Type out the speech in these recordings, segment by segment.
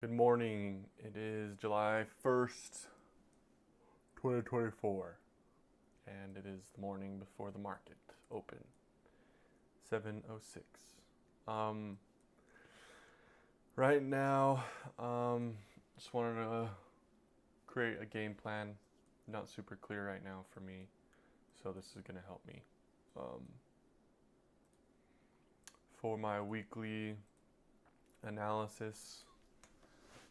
Good morning. It is July 1st, 2024, and it is the morning before the market open. 7:06. Um right now, just wanted to create a game plan. Not super clear right now for me, so this is going to help me. Um for my weekly analysis,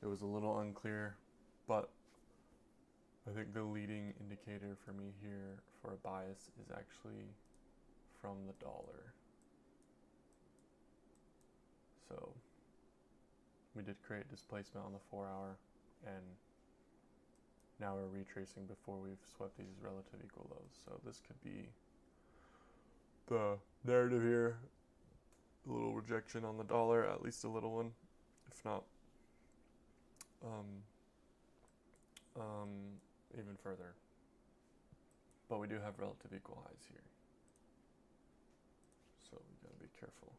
it was a little unclear, but I think the leading indicator for me here for a bias is actually from the dollar. So we did create displacement on the 4 hour, and now we're retracing before we've swept these relative equal lows. So this could be the narrative here. A little rejection on the dollar, at least a little one, if not um, even further. But we do have relative equal highs here, so we gotta be careful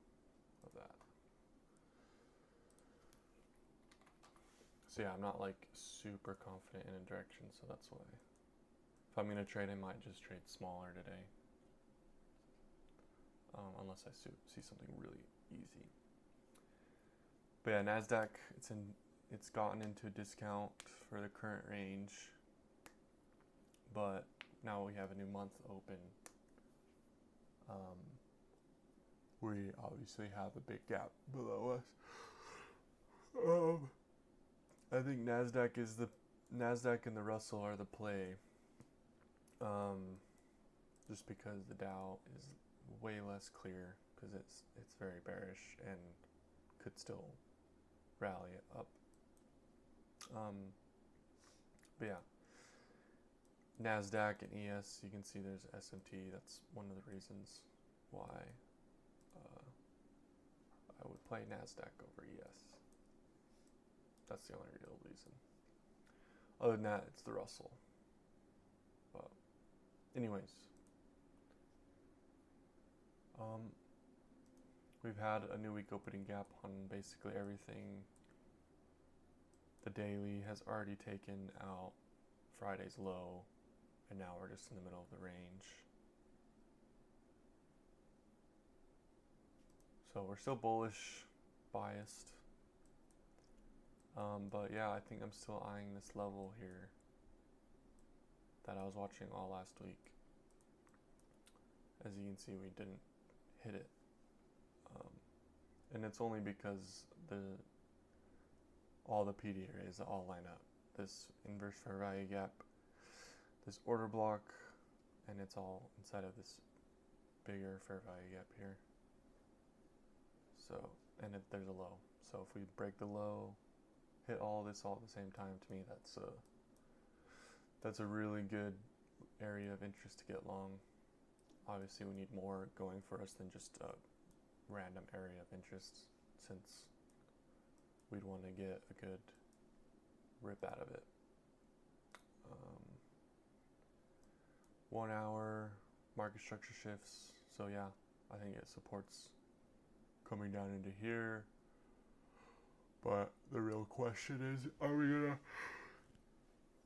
of that. So yeah, I'm not like super confident in a direction, so that's why. If I'm gonna trade, I might just trade smaller today, unless I see something really easy. But yeah, Nasdaq, it's gotten into a discount for the current range, but now we have a new month open. We obviously have a big gap below us. I think Nasdaq and the Russell are the play. Just because the Dow is way less clear because it's very bearish and could still rally it up. But yeah, Nasdaq and ES, you can see there's S&T. That's one of the reasons why I would play Nasdaq over ES. That's the only real reason. Other than that, it's the Russell. But anyways, we've had a new week opening gap on basically everything. The daily has already taken out Friday's low, and now we're just in the middle of the range. So we're still bullish, biased. But yeah, I think I'm still eyeing this level here that I was watching all last week. As you can see, we didn't hit it. And it's only because all the PD areas all line up. This inverse fair value gap, this order block, and it's all inside of this bigger fair value gap here. So, and there's a low. So if we break the low, hit all this all at the same time, to me that's a really good area of interest to get long. Obviously we need more going for us than just a random area of interest, since we'd want to get a good rip out of it. 1 hour market structure shifts, so yeah, I think it supports coming down into here. But the real question is, are we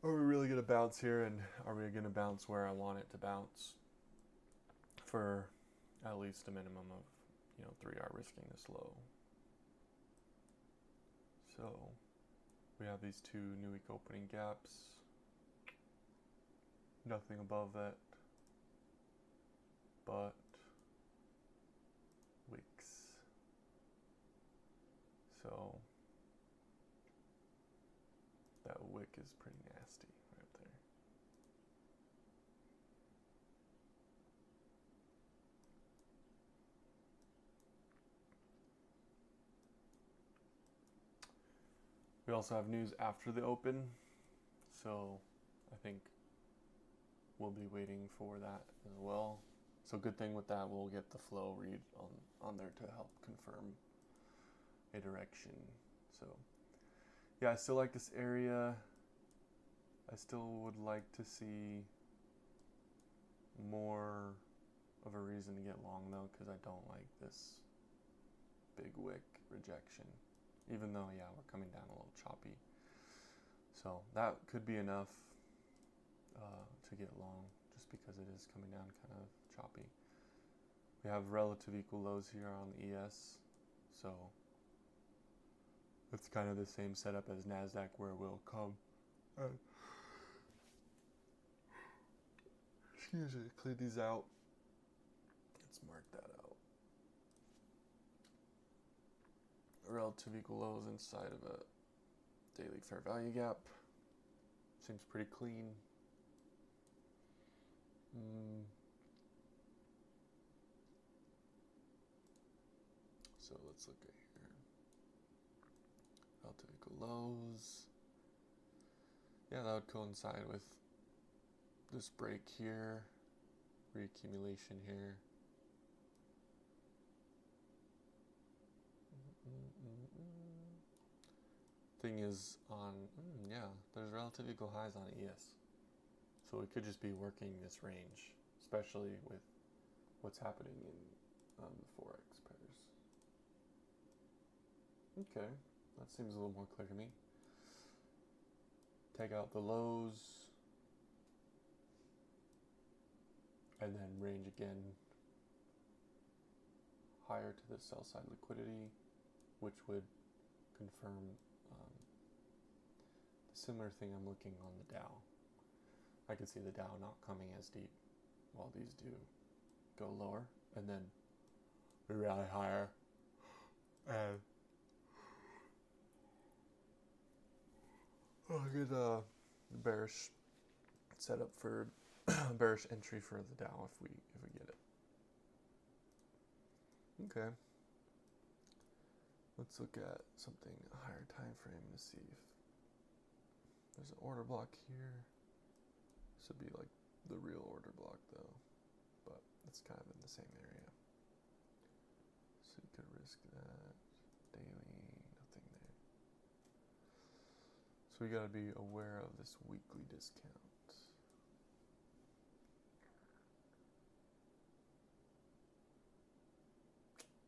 really gonna bounce here, and are we gonna bounce where I want it to bounce for at least a minimum of 3 hour risking this low? So we have these two new week opening gaps, nothing above that but wicks. So that wick is pretty nasty right there. We also have news after the open, so I think we'll be waiting for that as well. So good thing with that, we'll get the flow read on there to help confirm a direction. So yeah, I still like this area. I still would like to see more of a reason to get long though, because I don't like this big wick rejection. even though, yeah, we're coming down a little choppy. So that could be enough to get long, just because it is coming down kind of choppy. We have relative equal lows here on the ES, so it's kind of the same setup as NASDAQ, where we'll come. Excuse me, clear these out. Let's mark that out. Relative equal lows inside of a daily fair value gap. Seems pretty clean. So let's look at here. Relative equal lows. Yeah, that would coincide with this break here, reaccumulation here. Thing is on, yeah, there's relative equal highs on ES. So we could just be working this range, especially with what's happening in the Forex pairs. Okay, that seems a little more clear to me. Take out the lows, and then range again higher to the sell side liquidity, which would confirm the similar thing I'm looking on the Dow. I could see the Dow not coming as deep while these do go lower, and then we rally higher, and I'll get a bearish setup for bearish entry for the Dow if we get it. Okay. Let's look at something higher time frame to see if there's an order block here. This would be like the real order block though, but it's kind of in the same area. So you could risk that. Daily, nothing there. So we gotta be aware of this weekly discount.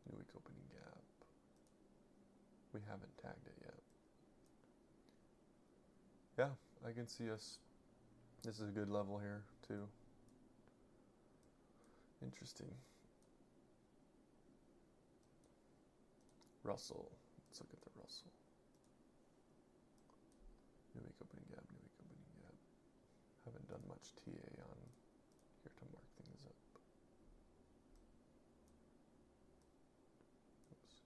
New week opening gap. We haven't tagged it yet. Yeah, I can see us. This is a good level here too. Interesting. Russell. Let's look at the Russell. New week opening gap, new week opening gap. Haven't done much TA on here to mark things up. Oops.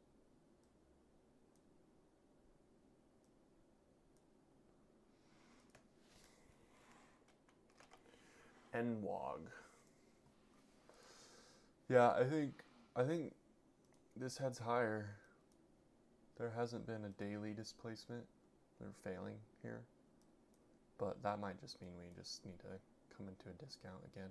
NWOG. Yeah, I think this heads higher. There hasn't been a daily displacement. They're failing here. But that might just mean we just need to come into a discount again.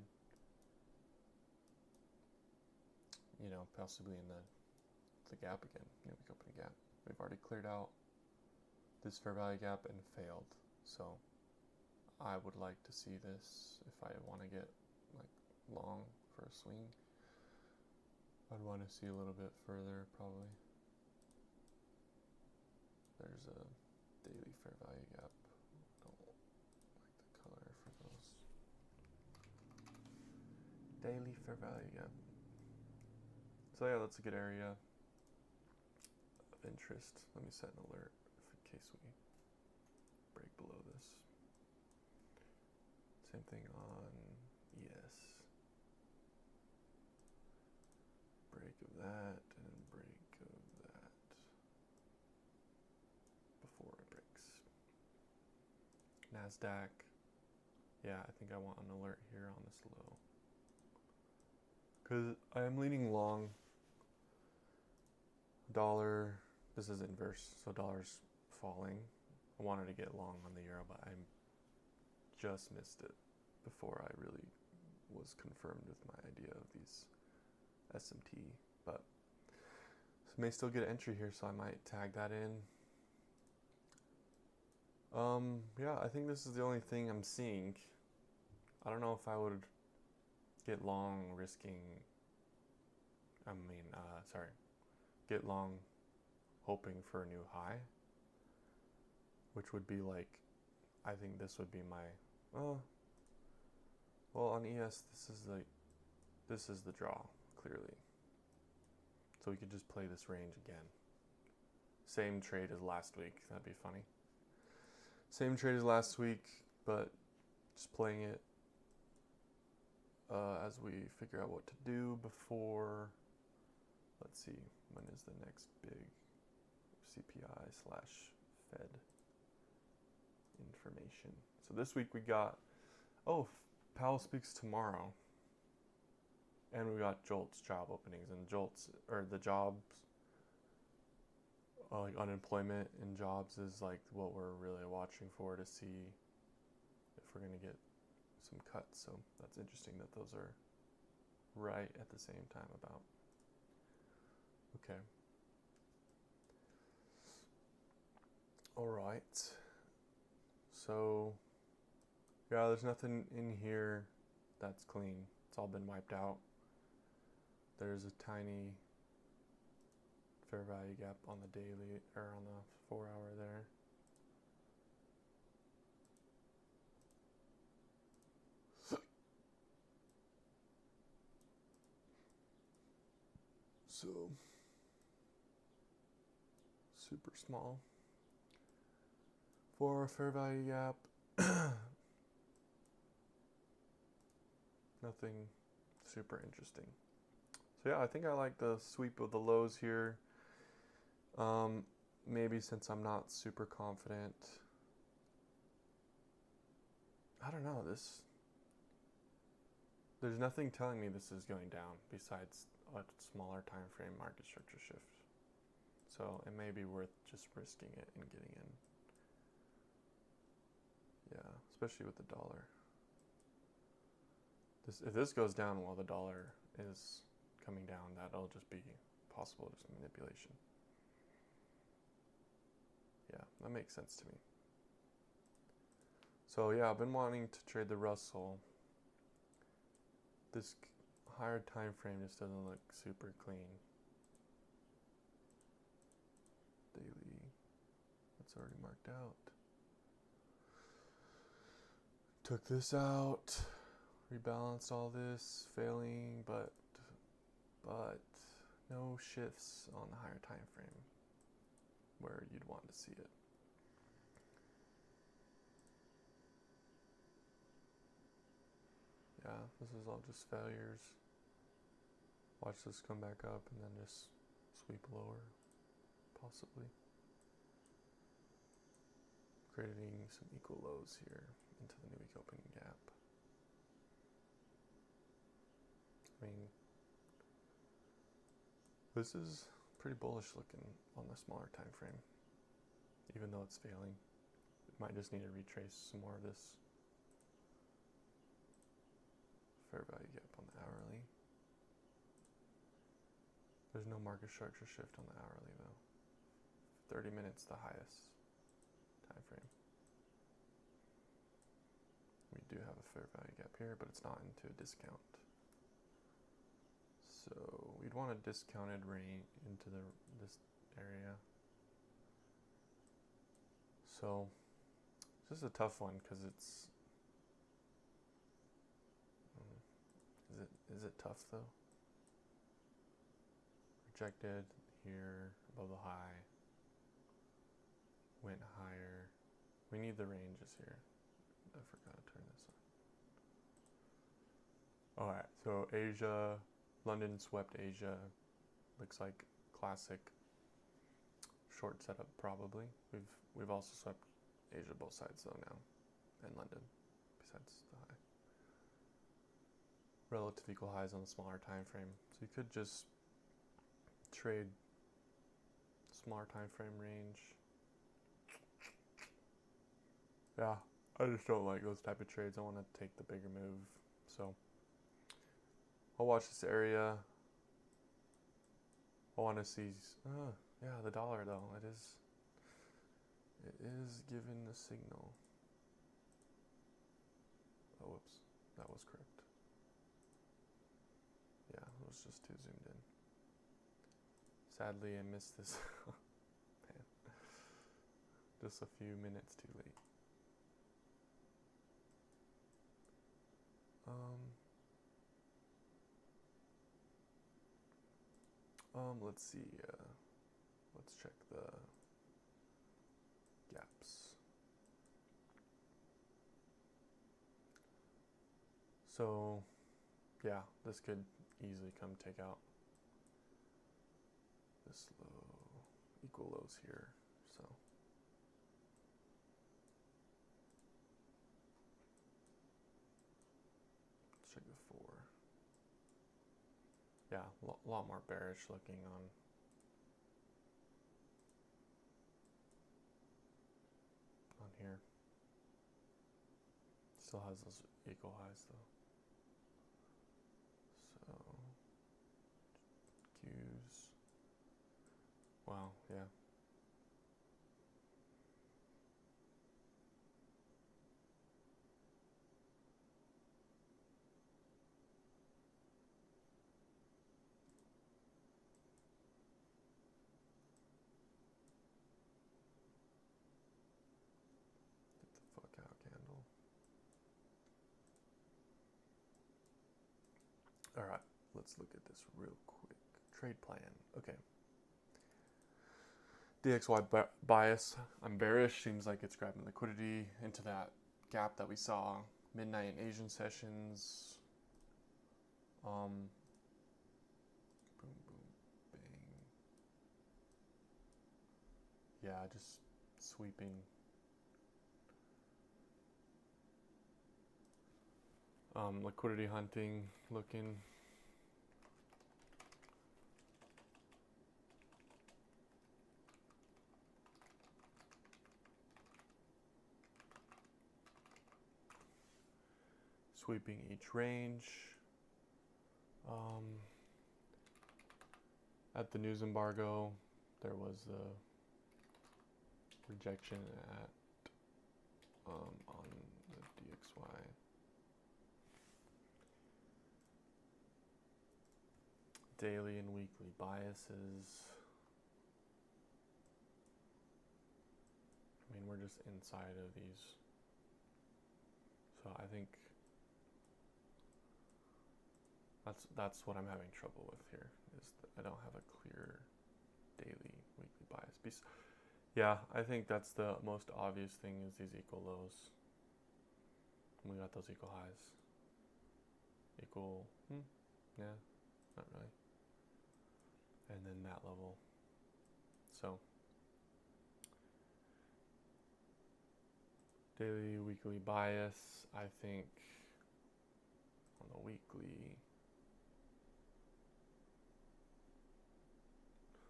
You know, possibly in the gap again, new week opening gap. We've already cleared out this fair value gap and failed. So I would like to see this if I want to get like long for a swing. I'd want to see a little bit further probably. There's a daily fair value gap. Don't like the color for those. Daily fair value gap. So yeah, that's a good area of interest. Let me set an alert in case we break below this. Same thing on ES. Break of that and break of that before it breaks. NASDAQ. Yeah, I think I want an alert here on this low. Because I am leaning long. Dollar, this is inverse, so dollar's falling. I wanted to get long on the euro, but I just missed it before I really was confirmed with my idea of these SMT. But so may still get an entry here, so I might tag that in. Yeah, I think this is the only thing I'm seeing. I don't know if I would get long risking, get long hoping for a new high, which would be like, I think this would be my, well on ES this is the draw, clearly. So we could just play this range again. Same trade as last week, that'd be funny. Same trade as last week, but just playing it as we figure out what to do before, let's see, when is the next big CPI/Fed information? So this week we got, Powell speaks tomorrow. And we got JOLTS job openings, and JOLTS, or the jobs, like unemployment and jobs is like what we're really watching for to see if we're going to get some cuts. So that's interesting that those are right at the same time about. Okay. All right. So, yeah, there's nothing in here that's clean. It's all been wiped out. There's a tiny fair value gap on the daily, or on the 4 hour there. So, super small. 4 hour fair value gap. Nothing super interesting. So yeah, I think I like the sweep of the lows here. Maybe since I'm not super confident. I don't know, there's nothing telling me this is going down besides a smaller time frame market structure shift. So it may be worth just risking it and getting in. Yeah, especially with the dollar. If this goes down while the dollar is coming down, that'll just be possible just manipulation. Yeah, that makes sense to me. So yeah, I've been wanting to trade the Russell. This higher time frame just doesn't look super clean. Daily, that's already marked out. Took this out, rebalanced all this, failing, but no shifts on the higher time frame where you'd want to see it. Yeah, this is all just failures. Watch this come back up and then just sweep lower, possibly. Creating some equal lows here into the new week opening gap. I mean, this is pretty bullish looking on the smaller time frame, even though it's failing. It might just need to retrace some more of this fair value gap on the hourly. There's no market structure shift on the hourly though. 30 minutes the highest time frame. We do have a fair value gap here, but it's not into a discount. So we'd want a discounted range into this area. So this is a tough one because it's is it tough though? Rejected here above the high. Went higher. We need the ranges here. I forgot to turn this on. Alright, so Asia, London swept Asia. Looks like classic short setup probably. We've also swept Asia both sides though now, and London besides the high. Relative equal highs on the smaller time frame. So you could just trade smaller time frame range. Yeah, I just don't like those type of trades. I want to take the bigger move. So I'll watch this area. I want to see, yeah, the dollar though. It is giving the signal. Oh, whoops, that was correct. Yeah, it was just too zoomed in. Sadly, I missed this Just a few minutes too late. Let's see. Let's check the gaps. So, yeah, this could easily come take out this low, equal lows here. So, let's check the 4. Yeah, a lot more bearish looking on here. Still has those equal highs though. So Q's. Wow, yeah. Get the fuck out, candle. Alright, let's look at this real quick. Trade plan. Okay. DXY bias. I'm bearish. Seems like it's grabbing liquidity into that gap that we saw midnight in Asian sessions. Boom, boom, bang. Yeah, just sweeping. Liquidity hunting, looking. Sweeping each range. At the news embargo, there was a rejection at on the DXY. Daily and weekly biases. I mean, we're just inside of these. So I think that's what I'm having trouble with here, is that I don't have a clear daily, weekly bias. Yeah, I think that's the most obvious thing, is these equal lows. We got those equal highs. Equal, yeah, not really. And then that level. So, daily, weekly bias, I think on the weekly,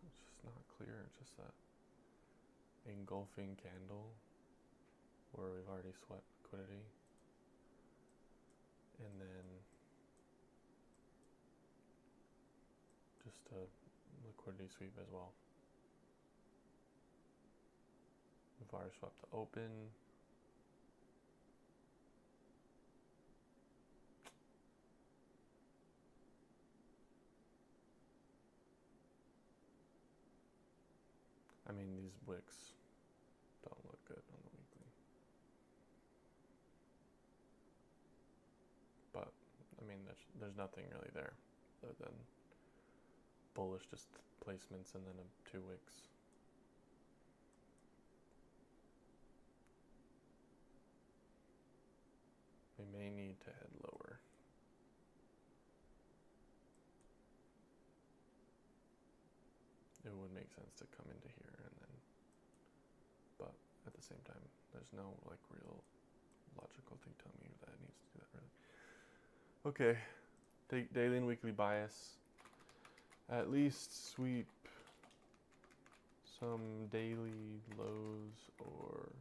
it's just not clear. It's just that engulfing candle where we've already swept liquidity. And then just a liquidity sweep as well. We've already swept the open. I mean, these wicks don't look good on the weekly. But, I mean, there's nothing really there other than bullish just placements and then 2 wicks. We may need to head lower. It would make sense to come into here and then, but at the same time, there's no like real logical thing telling me that it needs to do that really. Okay, take daily and weekly bias. At least sweep some daily lows or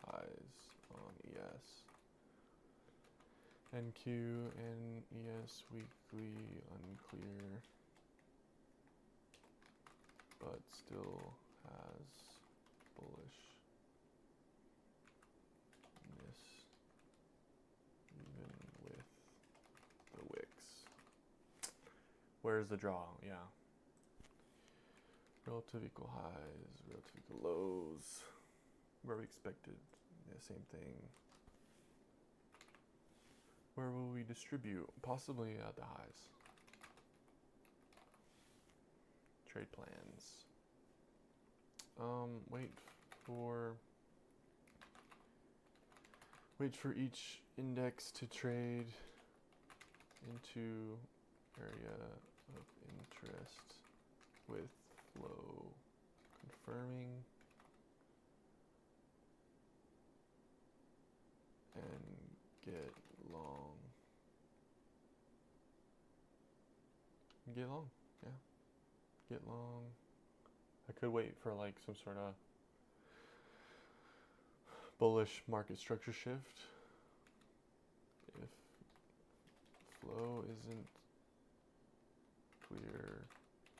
highs on ES. NQ and ES weekly unclear, but still has bullishness even with the wicks. Where's the draw? Yeah. Relative equal highs, relative equal lows. where we expected. The same thing. Where will we distribute? Possibly at the highs. Trade plans. Wait for each index to trade into area of interest with flow confirming and get long. Get long, yeah. Get long. I could wait for like some sort of bullish market structure shift. If flow isn't clear,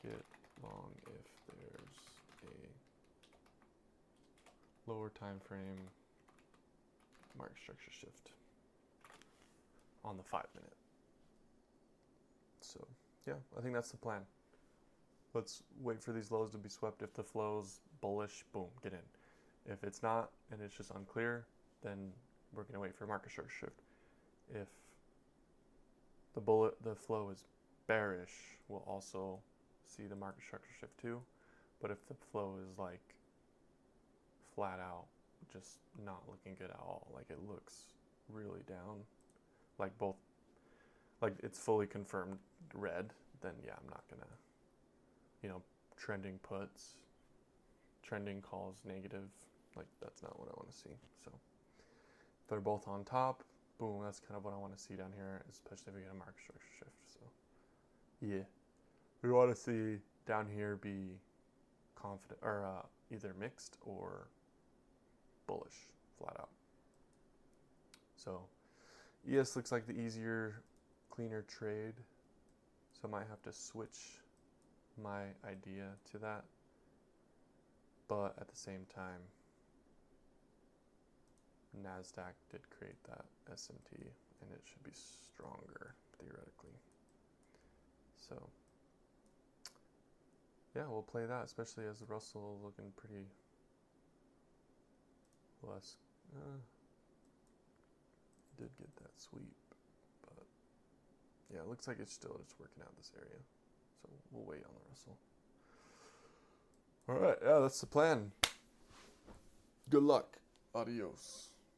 get long if there's a lower time frame market structure shift on the 5 minute. So yeah, I think that's the plan. Let's wait for these lows to be swept. If the flow's bullish, boom, get in. If it's not and it's just unclear, then we're gonna wait for market structure shift. If the flow is bearish, we'll also see the market structure shift too. But if the flow is like flat out, just not looking good at all, like it looks really down, like it's fully confirmed red, then yeah, I'm not gonna, trending puts, trending calls negative, like that's not what I want to see. So if they're both on top, boom, that's kind of what I want to see down here, especially if we get a market structure shift. So yeah, we want to see down here be confident or either mixed or bullish flat out. So ES looks like the easier, cleaner trade, so I might have to switch my idea to that, but at the same time, NASDAQ did create that SMT and it should be stronger theoretically. So yeah, we'll play that, especially as the Russell looking pretty less. Did get that sweep, but yeah, it looks like it's still just working out this area. So we'll wait on the Russell. All right, yeah, that's the plan. Good luck. Adios.